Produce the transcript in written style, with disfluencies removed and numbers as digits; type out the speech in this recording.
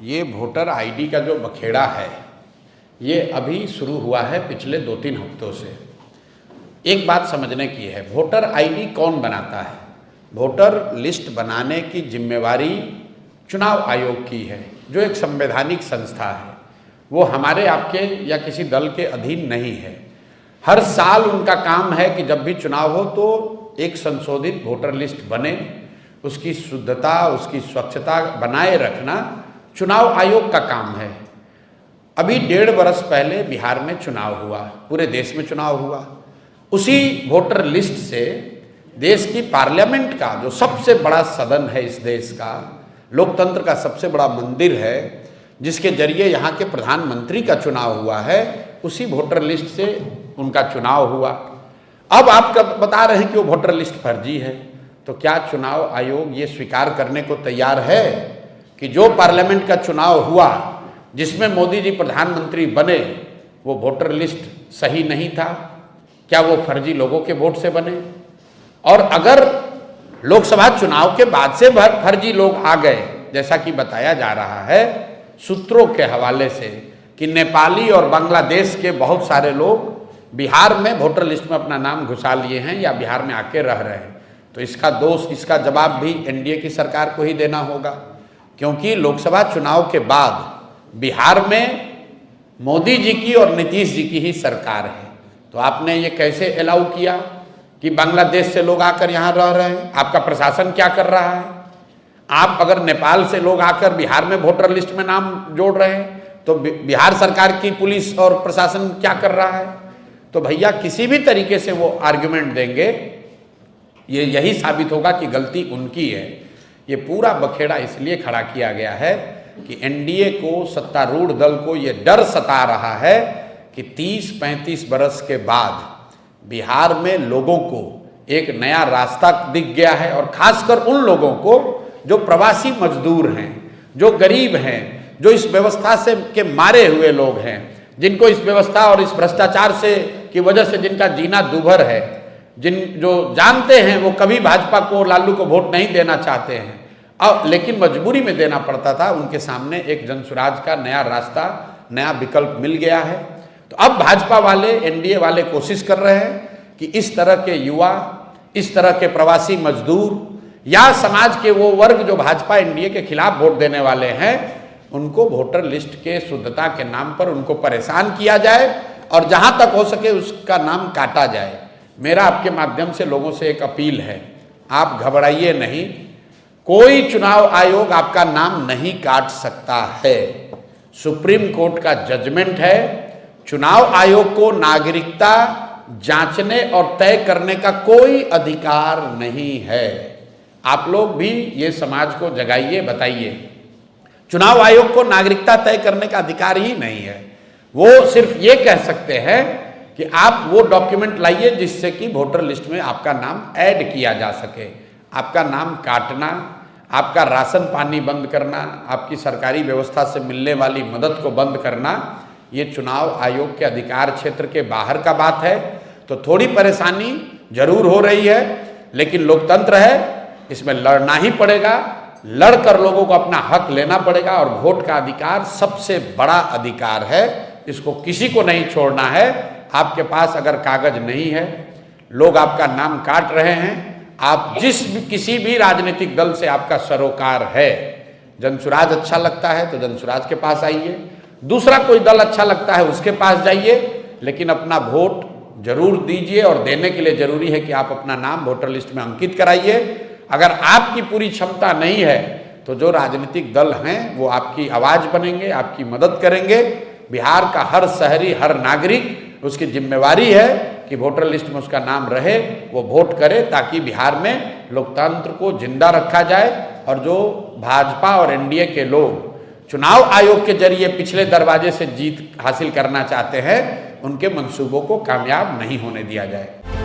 ये voter ID का जो बखेड़ा है ये अभी शुरू हुआ है पिछले 2-3 हफ्तों से। एक बात समझने की है, वोटर आईडी कौन बनाता है? वोटर लिस्ट बनाने की जिम्मेवारी चुनाव आयोग की है, जो एक संवैधानिक संस्था है। वो हमारे आपके या किसी दल के अधीन नहीं है। हर साल उनका काम है कि जब भी चुनाव हो तो एक संशोधित वोटर लिस्ट बने, उसकी शुद्धता, उसकी स्वच्छता बनाए रखना चुनाव आयोग का काम है। अभी 1.5 वर्ष पहले बिहार में चुनाव हुआ, पूरे देश में चुनाव हुआ। उसी वोटर लिस्ट से देश की पार्लियामेंट का जो सबसे बड़ा सदन है, इस देश का लोकतंत्र का सबसे बड़ा मंदिर है, जिसके जरिए यहाँ के प्रधानमंत्री का चुनाव हुआ है, उसी वोटर लिस्ट से उनका चुनाव हुआ। अब आप बता रहे हैं कि वो वोटर लिस्ट फर्जी है, तो क्या चुनाव आयोग ये स्वीकार करने को तैयार है कि जो पार्लियामेंट का चुनाव हुआ जिसमें मोदी जी प्रधानमंत्री बने, वो वोटर लिस्ट सही नहीं था? क्या वो फर्जी लोगों के वोट से बने? और अगर लोकसभा चुनाव के बाद से फर्जी लोग आ गए, जैसा कि बताया जा रहा है सूत्रों के हवाले से कि नेपाली और बांग्लादेश के बहुत सारे लोग बिहार में वोटर लिस्ट में अपना नाम घुसा लिए हैं या बिहार में आके रह रहे हैं, तो इसका दोष, इसका जवाब भी एनडीए की सरकार को ही देना होगा। क्योंकि लोकसभा चुनाव के बाद बिहार में मोदी जी की और नीतीश जी की ही सरकार है, तो आपने ये कैसे अलाउ किया कि बांग्लादेश से लोग आकर यहाँ रह रहे हैं? आपका प्रशासन क्या कर रहा है? आप अगर नेपाल से लोग आकर बिहार में वोटर लिस्ट में नाम जोड़ रहे हैं, तो बिहार सरकार की पुलिस और प्रशासन क्या कर रहा है? तो भैया किसी भी तरीके से वो आर्ग्यूमेंट देंगे, ये यही साबित होगा कि गलती उनकी है। ये पूरा बखेड़ा इसलिए खड़ा किया गया है कि एनडीए को, सत्तारूढ़ दल को ये डर सता रहा है कि 30-35 बरस के बाद बिहार में लोगों को एक नया रास्ता दिख गया है, और खासकर उन लोगों को जो प्रवासी मजदूर हैं, जो गरीब हैं, जो इस व्यवस्था से के मारे हुए लोग हैं, जिनको इस व्यवस्था और इस भ्रष्टाचार से की वजह से जिनका जीना दूभर है, जो जानते हैं वो कभी भाजपा को, लालू को वोट नहीं देना चाहते हैं, अब लेकिन मजबूरी में देना पड़ता था, उनके सामने एक जनसुराज का नया रास्ता, नया विकल्प मिल गया है। तो अब भाजपा वाले, एनडीए वाले कोशिश कर रहे हैं कि इस तरह के युवा, इस तरह के प्रवासी मजदूर या समाज के वो वर्ग जो भाजपा एनडीए के खिलाफ वोट देने वाले हैं, उनको वोटर लिस्ट के शुद्धता के नाम पर उनको परेशान किया जाए और जहां तक हो सके उसका नाम काटा जाए। मेरा आपके माध्यम से लोगों से एक अपील है, आप घबराइए नहीं, कोई चुनाव आयोग आपका नाम नहीं काट सकता है। सुप्रीम कोर्ट का जजमेंट है, चुनाव आयोग को नागरिकता जांचने और तय करने का कोई अधिकार नहीं है। आप लोग भी ये समाज को जगाइए, बताइए, चुनाव आयोग को नागरिकता तय करने का अधिकार ही नहीं है। वो सिर्फ ये कह सकते हैं कि आप वो डॉक्यूमेंट लाइए जिससे कि वोटर लिस्ट में आपका नाम ऐड किया जा सके। आपका नाम काटना, आपका राशन पानी बंद करना, आपकी सरकारी व्यवस्था से मिलने वाली मदद को बंद करना, ये चुनाव आयोग के अधिकार क्षेत्र के बाहर का बात है। तो थोड़ी परेशानी जरूर हो रही है, लेकिन लोकतंत्र है, इसमें लड़ना ही पड़ेगा। लड़कर लोगों को अपना हक लेना पड़ेगा, और वोट का अधिकार सबसे बड़ा अधिकार है, इसको किसी को नहीं छोड़ना है। आपके पास अगर कागज नहीं है, लोग आपका नाम काट रहे हैं, आप किसी भी राजनीतिक दल से आपका सरोकार है, जनसुराज अच्छा लगता है तो जनसुराज के पास आइए, दूसरा कोई दल अच्छा लगता है उसके पास जाइए, लेकिन अपना वोट जरूर दीजिए। और देने के लिए जरूरी है कि आप अपना नाम वोटर लिस्ट में अंकित कराइए। अगर आपकी पूरी क्षमता नहीं है तो जो राजनीतिक दल हैं वो आपकी आवाज बनेंगे, आपकी मदद करेंगे। बिहार का हर शहरी, हर नागरिक, उसकी जिम्मेवारी है कि वोटर लिस्ट में उसका नाम रहे, वो वोट करे, ताकि बिहार में लोकतंत्र को जिंदा रखा जाए। और जो भाजपा और एनडीए के लोग चुनाव आयोग के जरिए पिछले दरवाजे से जीत हासिल करना चाहते हैं, उनके मंसूबों को कामयाब नहीं होने दिया जाए।